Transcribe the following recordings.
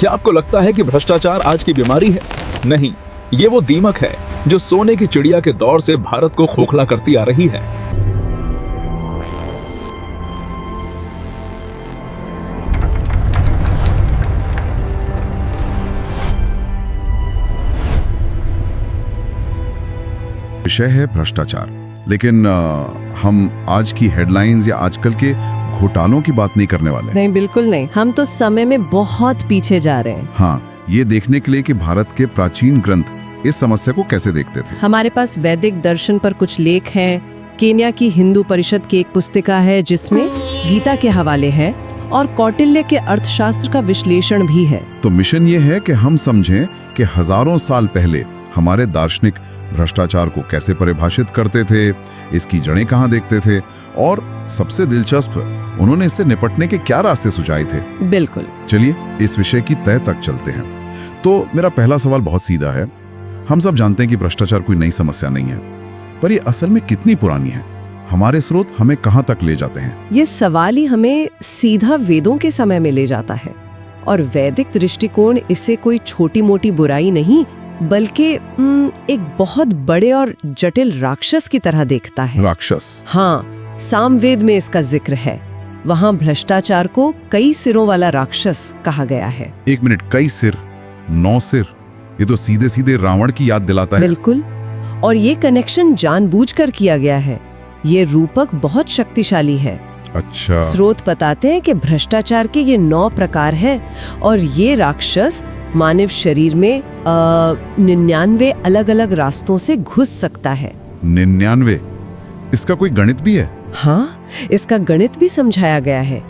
क्या आपको लगता है कि भ्रष्टाचार आज की बीमारी है? नहीं, ये वो दीमक है जो सोने की चिड़िया के दौर से भारत को खोखला करती आ रही है। विषय है भ्रष्टाचार, लेकिन हम आज की हेडलाइंस या आजकल के घोटालों की बात नहीं करने वाले। नहीं, बिल्कुल नहीं। हम तो समय में बहुत पीछे जा रहे हैं। हाँ, ये देखने के लिए कि भारत के प्राचीन ग्रंथ इस समस्या को कैसे देखते थे। हमारे पास वैदिक दर्शन पर कुछ लेख हैं, केन्या की हिंदू परिषद की एक पुस्तिका है जिसमें गीता के हवाले है और कौटिल्य के अर्थशास्त्र का विश्लेषण भी है। तो मिशन ये है कि हम समझें कि हजारों साल पहले हमारे दार्शनिक भ्रष्टाचार को कैसे परिभाषित करते थे, इसकी जड़ें कहाँ देखते थे और सबसे दिलचस्प, उन्होंने इससे निपटने के क्या रास्ते सुझाए थे। बिल्कुल। चलिए इस विषय की तह तक चलते हैं। तो मेरा पहला सवाल बहुत सीधा है। हम सब जानते हैं कि भ्रष्टाचार कोई नई समस्या नहीं है, पर ये असल में कितनी पुरानी है? हमारे स्रोत हमें कहाँ तक ले जाते हैं? ये सवाल ही हमें सीधा वेदों के समय में ले जाता है और वैदिक दृष्टिकोण इसे कोई छोटी मोटी बुराई नहीं बल्कि एक बहुत बड़े और जटिल राक्षस की तरह देखता है। राक्षस? हाँ, सामवेद में इसका जिक्र है। वहाँ भ्रष्टाचार को कई सिरों वाला राक्षस कहा गया है। एक मिनट, कई सिर? 9 सिर? ये तो सीधे सीधे रावण की याद दिलाता है। बिल्कुल, और ये कनेक्शन जानबूझकर किया गया है। ये रूपक बहुत शक्तिशाली है। अच्छा। स्रोत बताते हैं कि भ्रष्टाचार के ये 9 प्रकार हैं और ये राक्षस मानव शरीर में 99 अलग अलग रास्तों से घुस सकता है। 99? इसका कोई गणित भी है? हाँ, इसका गणित भी समझाया गया है।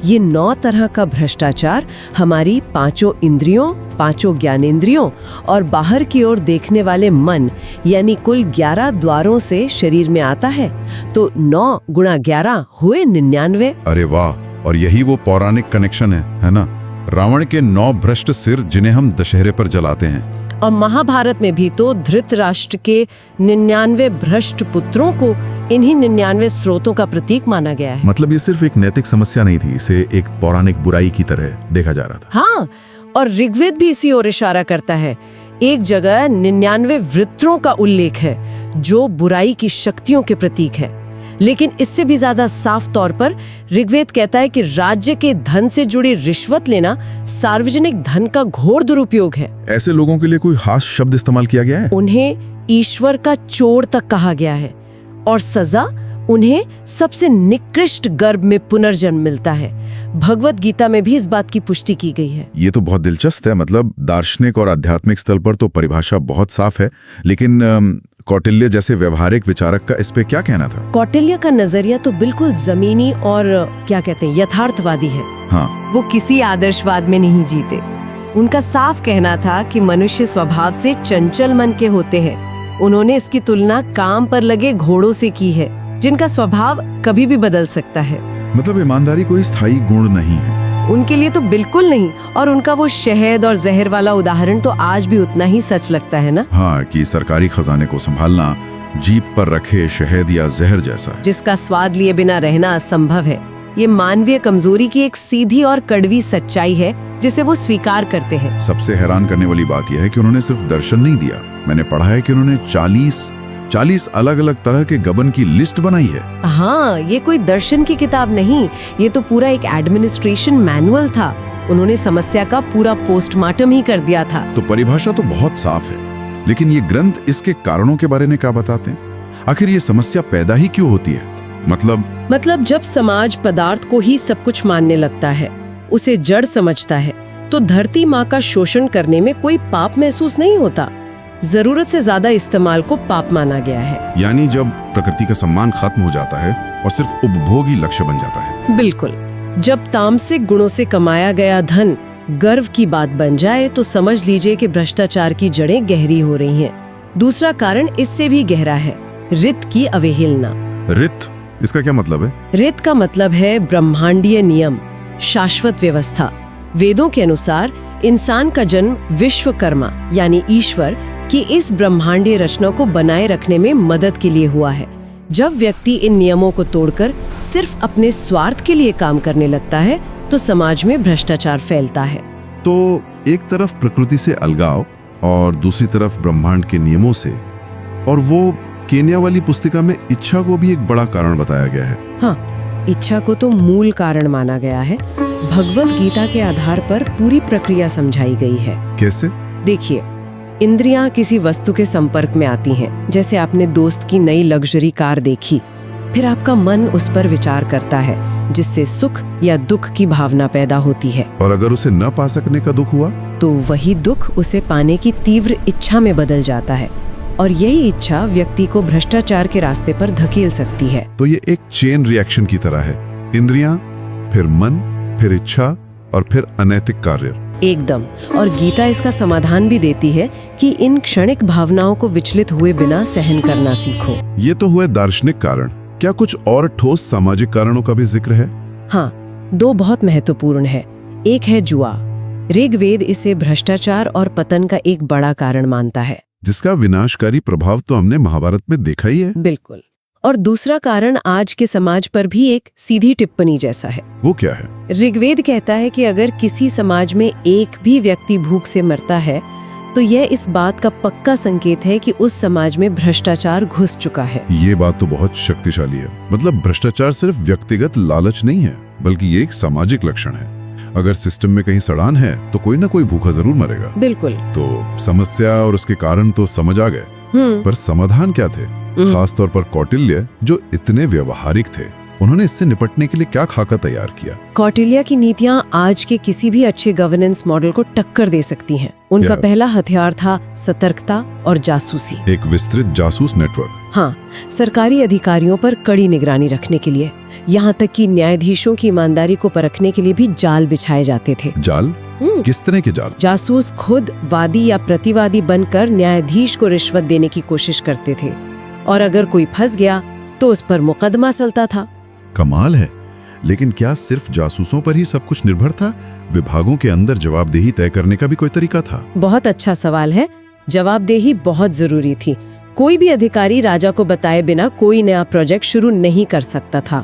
ये 9 तरह का भ्रष्टाचार हमारी 5 इंद्रियों, 5 ज्ञानेंद्रियों और बाहर की ओर देखने वाले मन यानी कुल 11 द्वारों से शरीर में आता है। तो 9 गुणा 11 हुए 99। अरे वाह, और यही वो पौराणिक कनेक्शन है ना? रावण के 9 भ्रष्ट सिर जिन्हें हम दशहरे पर जलाते हैं। और महाभारत में भी तो धृतराष्ट्र के 99 भ्रष्ट पुत्रों को इन्हीं 99 स्रोतों का प्रतीक माना गया है। मतलब ये सिर्फ एक नैतिक समस्या नहीं थी, इसे एक पौराणिक बुराई की तरह देखा जा रहा था। हाँ, और ऋग्वेद भी इसी ओर इशारा करता है। एक जगह 99 वृत्रों का उल्लेख है जो बुराई की शक्तियों के प्रतीक है। लेकिन इससे भी ज्यादा साफ तौर पर ऋग्वेद कहता है कि राज्य के धन से जुड़ी रिश्वत लेना सार्वजनिक धन का घोर दुरुपयोग है। ऐसे लोगों के लिए कोई खास शब्द इस्तेमाल किया गया है? उन्हें ईश्वर का चोर तक कहा गया है और सजा उन्हें सबसे निकृष्ट गर्भ में पुनर्जन्म मिलता है। भगवत गीता में भी इस बात की पुष्टि की गई है। ये तो बहुत दिलचस्प है। मतलब दार्शनिक और आध्यात्मिक स्तर पर तो परिभाषा बहुत साफ है, लेकिन कौटिल्य जैसे व्यवहारिक विचारक का इस पे क्या कहना था? कौटिल्य का नजरिया तो बिल्कुल जमीनी और क्या कहते हैं, यथार्थवादी है। हाँ, वो किसी आदर्शवाद में नहीं जीते। उनका साफ कहना था कि मनुष्य स्वभाव से चंचल मन के होते हैं। उन्होंने इसकी तुलना काम पर लगे घोड़ों से की है जिनका स्वभाव कभी भी बदल सकता है। मतलब ईमानदारी कोई स्थायी गुण नहीं है उनके लिए तो बिल्कुल नहीं। और उनका वो शहद और जहर वाला उदाहरण तो आज भी उतना ही सच लगता है ना? हाँ, कि सरकारी खजाने को संभालना जीप पर रखे शहद या जहर जैसा है, जिसका स्वाद लिए बिना रहना असंभव है। ये मानवीय कमजोरी की एक सीधी और कड़वी सच्चाई है जिसे वो स्वीकार करते हैं। सबसे हैरान करने वाली बात यह है कि उन्होंने सिर्फ दर्शन नहीं दिया। मैंने पढ़ा है कि उन्होंने 40 अलग अलग तरह के गबन की लिस्ट बनाई है। हाँ, ये कोई दर्शन की किताब नहीं, ये तो पूरा एक एडमिनिस्ट्रेशन मैनुअल था। उन्होंने समस्या का पूरा पोस्टमार्टम ही कर दिया था। तो परिभाषा तो बहुत साफ है, लेकिन ये ग्रंथ इसके कारणों के बारे में क्या बताते हैं? आखिर ये समस्या पैदा ही क्यों होती है? मतलब जब समाज पदार्थ को ही सब कुछ मानने लगता है, उसे जड़ समझता है, तो धरती माँ का शोषण करने में कोई पाप महसूस नहीं होता। जरूरत से ज्यादा इस्तेमाल को पाप माना गया है। यानी जब प्रकृति का सम्मान खत्म हो जाता है और सिर्फ उपभोग ही लक्ष्य बन जाता है। बिल्कुल। जब तामसिक गुणों से कमाया गया धन गर्व की बात बन जाए तो समझ लीजिए कि भ्रष्टाचार की जड़ें गहरी हो रही हैं। दूसरा कारण इससे भी गहरा है, रित की अवहेलना। रित, इसका क्या मतलब है? रित का मतलब है ब्रह्मांडीय नियम, शाश्वत व्यवस्था। वेदों के अनुसार इंसान का जन्म विश्वकर्मा यानी ईश्वर की इस ब्रह्मांडीय रचना को बनाए रखने में मदद के लिए हुआ है। जब व्यक्ति इन नियमों को तोड़कर सिर्फ अपने स्वार्थ के लिए काम करने लगता है तो समाज में भ्रष्टाचार फैलता है। तो एक तरफ प्रकृति से अलगाव और दूसरी तरफ ब्रह्मांड के नियमों से, और वो केन्या वाली पुस्तिका में इच्छा को भी एक बड़ा कारण बताया गया है। हाँ, इच्छा को तो मूल कारण माना गया है। भगवत गीता के आधार पर पूरी प्रक्रिया समझाई गई है। कैसे? देखिए, इंद्रियां किसी वस्तु के संपर्क में आती हैं। जैसे आपने दोस्त की नई लग्जरी कार देखी, फिर आपका मन उस पर विचार करता है, जिससे सुख या दुख की भावना पैदा होती है। और अगर उसे न पा सकने का दुख हुआ तो वही दुख उसे पाने की तीव्र इच्छा में बदल जाता है, और यही इच्छा व्यक्ति को भ्रष्टाचार के रास्ते पर धकेल सकती है। तो ये एक चेन रिएक्शन की तरह है। इंद्रियां, फिर मन, फिर इच्छा और फिर अनैतिक कार्य। एकदम। और गीता इसका समाधान भी देती है कि इन क्षणिक भावनाओं को विचलित हुए बिना सहन करना सीखो। ये तो हुए दार्शनिक कारण। क्या कुछ और ठोस सामाजिक कारणों का भी जिक्र है? हाँ, 2 बहुत महत्वपूर्ण है। एक है जुआ। ऋग्वेद इसे भ्रष्टाचार और पतन का एक बड़ा कारण मानता है, जिसका विनाशकारी प्रभाव तो हमने महाभारत में देखा ही है। बिल्कुल। और दूसरा कारण आज के समाज पर भी एक सीधी टिप्पणी जैसा है। वो क्या है? ऋग्वेद कहता है कि अगर किसी समाज में एक भी व्यक्ति भूख से मरता है, तो यह इस बात का पक्का संकेत है कि उस समाज में भ्रष्टाचार घुस चुका है। ये बात तो बहुत शक्तिशाली है। मतलब भ्रष्टाचार सिर्फ व्यक्तिगत लालच नहीं है, बल्कि ये एक सामाजिक लक्षण है। अगर सिस्टम में कहीं सड़ान है तो कोई ना कोई भूखा जरूर मरेगा। बिल्कुल। तो समस्या और उसके कारण तो समझ आ गए, पर समाधान क्या थे? खासतौर पर कौटिल्य, जो इतने व्यवहारिक थे, उन्होंने इससे निपटने के लिए क्या खाका तैयार किया? कौटिल्य की नीतियां आज के किसी भी अच्छे गवर्नेंस मॉडल को टक्कर दे सकती हैं। उनका क्या? पहला हथियार था सतर्कता और जासूसी। एक विस्तृत जासूस नेटवर्क। हाँ, सरकारी अधिकारियों पर कड़ी निगरानी रखने के लिए, यहाँ तक कि न्यायाधीशों की ईमानदारी को परखने के लिए भी जाल बिछाए जाते थे। जाल? किस तरह के जाल? जासूस खुद वादी या प्रतिवादी बनकर न्यायाधीश को रिश्वत देने की कोशिश करते थे, और अगर कोई फंस गया तो उस पर मुकदमा चलता था। कमाल है। लेकिन क्या सिर्फ जासूसों पर ही सब कुछ निर्भर था? विभागों के अंदर जवाबदेही तय करने का भी कोई तरीका था? बहुत अच्छा सवाल है। जवाबदेही बहुत जरूरी थी। कोई भी अधिकारी राजा को बताए बिना कोई नया प्रोजेक्ट शुरू नहीं कर सकता था।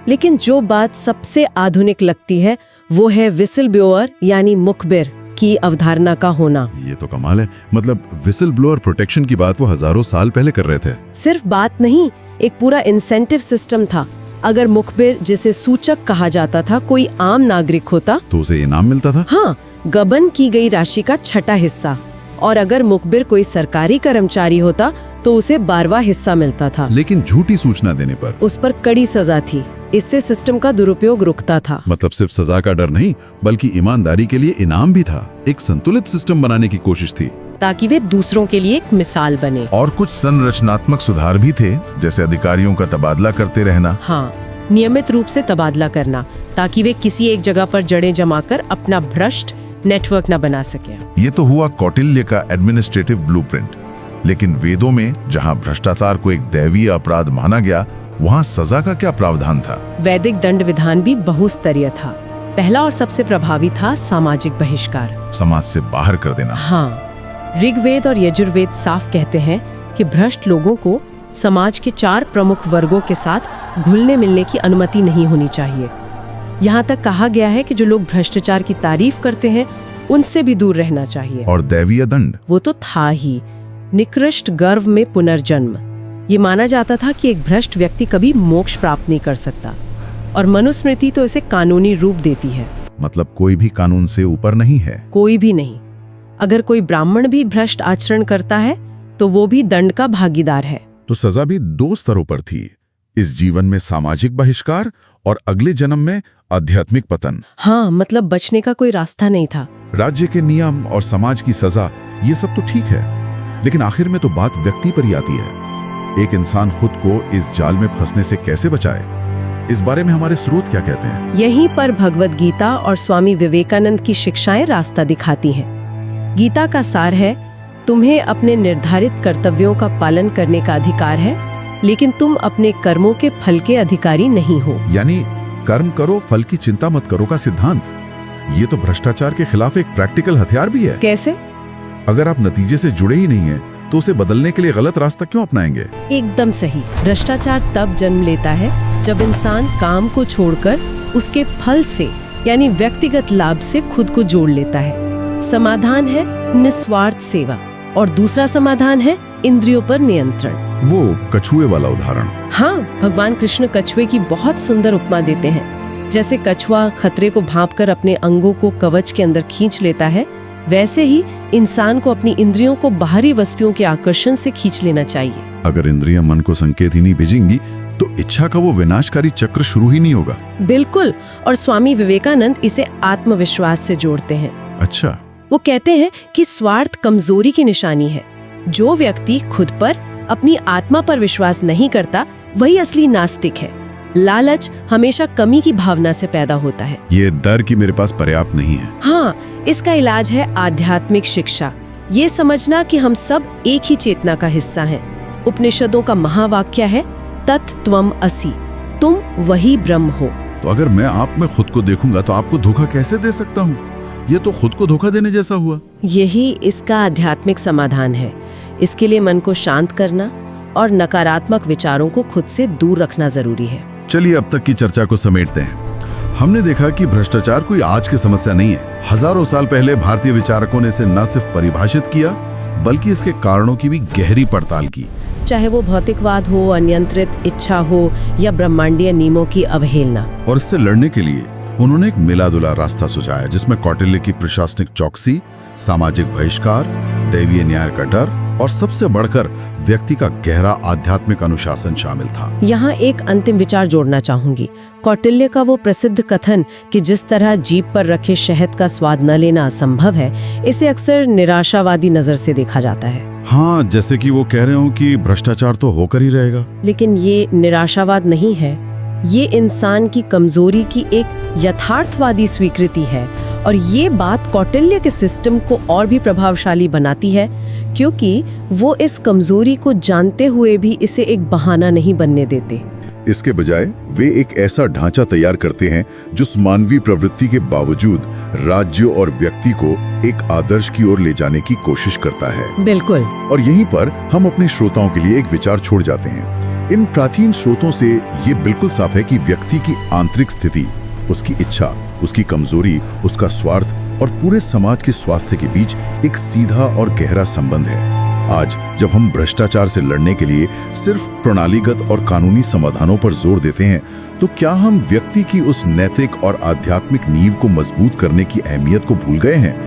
लेकिन जो बात सबसे आधुनिक लगती है वो है विसल ब्लोअर यानी मुखबिर की अवधारणा का होना। ये तो कमाल है। मतलब विसल ब्लोअर प्रोटेक्शन की बात वो हजारों साल पहले कर रहे थे। सिर्फ बात नहीं, एक पूरा इंसेंटिव सिस्टम था। अगर मुखबिर, जिसे सूचक कहा जाता था, कोई आम नागरिक होता तो उसे इनाम मिलता था। हाँ, गबन की गई राशि का 6ठा हिस्सा। और अगर मुखबिर कोई सरकारी कर्मचारी होता तो उसे 12वां हिस्सा मिलता था। लेकिन झूठी सूचना देने पर उस पर कड़ी सजा थी। इससे सिस्टम का दुरुपयोग रुकता था। मतलब सिर्फ सजा का डर नहीं, बल्कि ईमानदारी के लिए इनाम भी था। एक संतुलित सिस्टम बनाने की कोशिश थी, ताकि वे दूसरों के लिए एक मिसाल बने। और कुछ संरचनात्मक सुधार भी थे, जैसे अधिकारियों का तबादला करते रहना। हाँ, नियमित रूप से तबादला करना, ताकि वे किसी एक जगह पर जड़ें जमाकर अपना भ्रष्ट नेटवर्क न बना सके। ये तो हुआ कौटिल्य का एडमिनिस्ट्रेटिव ब्लूप्रिंट। लेकिन वेदों में जहां भ्रष्टाचार को एक दैवीय अपराध माना गया, वहां सजा का क्या प्रावधान था? वैदिक दंड विधान भी बहुस्तरीय था। पहला और सबसे प्रभावी था सामाजिक बहिष्कार, समाज से बाहर कर देना। हाँ, ऋग्वेद और यजुर्वेद साफ कहते हैं कि भ्रष्ट लोगों को समाज के 4 प्रमुख वर्गों के साथ घुलने मिलने की अनुमति नहीं होनी चाहिए। यहाँ तक कहा गया है कि जो लोग भ्रष्टाचार की तारीफ करते हैं उनसे भी दूर रहना चाहिए। और दैवीय दंड? वो तो था ही, निकृष्ट गर्व में पुनर्जन्म। ये माना जाता था कि एक भ्रष्ट व्यक्ति कभी मोक्ष प्राप्त नहीं कर सकता, और मनुस्मृति तो इसे कानूनी रूप देती है। मतलब कोई भी कानून से ऊपर नहीं है? कोई भी नहीं। अगर कोई ब्राह्मण भी भ्रष्ट आचरण करता है तो वो भी दंड का भागीदार है। तो सजा भी 2 स्तरों पर थी, इस जीवन में सामाजिक बहिष्कार और अगले जन्म में आध्यात्मिक पतन। हाँ, मतलब बचने का कोई रास्ता नहीं था। राज्य के नियम और समाज की सजा, ये सब तो ठीक है, लेकिन आखिर में तो बात व्यक्ति पर ही आती है। एक इंसान खुद को इस जाल में फंसने से कैसे बचाए? इस बारे में हमारे स्रोत क्या कहते हैं? यहीं पर भगवत गीता और स्वामी विवेकानंद की शिक्षाएं रास्ता दिखाती हैं। गीता का सार है, तुम्हें अपने निर्धारित कर्तव्यों का पालन करने का अधिकार है, लेकिन तुम अपने कर्मों के फल के अधिकारी नहीं हो। यानी कर्म करो, फल की चिंता मत करो का सिद्धांत। ये तो भ्रष्टाचार के खिलाफ एक प्रैक्टिकल हथियार भी है। कैसे? अगर आप नतीजे से जुड़े ही नहीं हैं, तो उसे बदलने के लिए गलत रास्ता क्यों अपनाएंगे? एकदम सही। भ्रष्टाचार तब जन्म लेता है जब इंसान काम को छोड़कर उसके फल से यानी व्यक्तिगत लाभ से खुद को जोड़ लेता है। समाधान है निस्वार्थ सेवा और दूसरा समाधान है इंद्रियों पर नियंत्रण। वो कछुए वाला उदाहरण। हाँ, भगवान कृष्ण कछुए की बहुत सुंदर उपमा देते हैं। जैसे कछुआ खतरे को भांपकर अपने अंगों को कवच के अंदर खींच लेता है, वैसे ही इंसान को अपनी इंद्रियों को बाहरी वस्तुओं के आकर्षण से खींच लेना चाहिए। अगर इंद्रियां मन को संकेत ही नहीं भेजेंगी तो इच्छा का वो विनाशकारी चक्र शुरू ही नहीं होगा। बिल्कुल, और स्वामी विवेकानंद इसे आत्मविश्वास से जोड़ते हैं। अच्छा। वो कहते हैं कि स्वार्थ कमजोरी की निशानी है। जो व्यक्ति खुद पर, अपनी आत्मा पर विश्वास नहीं करता, वही असली नास्तिक है। लालच हमेशा कमी की भावना से पैदा होता है। ये डर कि मेरे पास पर्याप्त नहीं है। हाँ, इसका इलाज है आध्यात्मिक शिक्षा। ये समझना कि हम सब एक ही चेतना का हिस्सा हैं। उपनिषदों का महावाक्य है तत्त्वम असि, तुम वही ब्रह्म हो। तो अगर मैं आप में खुद को देखूंगा तो आपको धोखा कैसे दे सकता हूँ? ये तो खुद को धोखा देने जैसा हुआ। यही इसका आध्यात्मिक समाधान है। इसके लिए मन को शांत करना और नकारात्मक विचारों को खुद से दूर रखना जरूरी है। चलिए अब तक की चर्चा को समेटते हैं। हमने देखा कि भ्रष्टाचार कोई आज की समस्या नहीं है। हजारों साल पहले भारतीय विचारकों ने इसे न सिर्फ परिभाषित किया, बल्कि इसके कारणों की भी गहरी पड़ताल की। चाहे वो भौतिकवाद हो, अनियंत्रित इच्छा हो या ब्रह्मांडीय नियमों की अवहेलना। और इससे लड़ने के लिए उन्होंने एक मिला-जुला रास्ता सुझाया, जिसमें कौटिल्य की प्रशासनिक चौकसी, सामाजिक बहिष्कार, दैवीय न्याय का डर और सबसे बढ़कर व्यक्ति का गहरा आध्यात्मिक अनुशासन शामिल था। यहाँ एक अंतिम विचार जोड़ना चाहूंगी। कौटिल्य का वो प्रसिद्ध कथन कि जिस तरह जीभ पर रखे शहद का स्वाद न लेना असंभव है, इसे अक्सर निराशावादी नजर से देखा जाता है। हाँ, जैसे कि वो कह रहे हो कि भ्रष्टाचार तो होकर ही रहेगा। लेकिन ये निराशावाद नहीं है, ये इंसान की कमजोरी की एक यथार्थवादी स्वीकृति है। और ये बात कौटिल्य के सिस्टम को और भी प्रभावशाली बनाती है, क्योंकि वो इस कमजोरी को जानते हुए भी इसे एक बहाना नहीं बनने देते। इसके बजाय वे एक ऐसा ढांचा तैयार करते हैं जो मानवीय प्रवृत्ति के बावजूद राज्य और व्यक्ति को एक आदर्श की ओर ले जाने की कोशिश करता है। बिल्कुल। और यहीं पर हम अपने श्रोताओं के लिए एक विचार छोड़ जाते हैं। इन प्राचीन स्रोतों से ये बिल्कुल साफ है कि व्यक्ति की आंतरिक स्थिति, उसकी इच्छा, उसकी कमजोरी, उसका स्वार्थ और पूरे समाज के स्वास्थ्य के बीच एक सीधा और गहरा संबंध है। आज जब हम भ्रष्टाचार से लड़ने के लिए सिर्फ प्रणालीगत और कानूनी समाधानों पर जोर देते हैं, तो क्या हम व्यक्ति की उस नैतिक और आध्यात्मिक नींव को मजबूत करने की अहमियत को भूल गए हैं?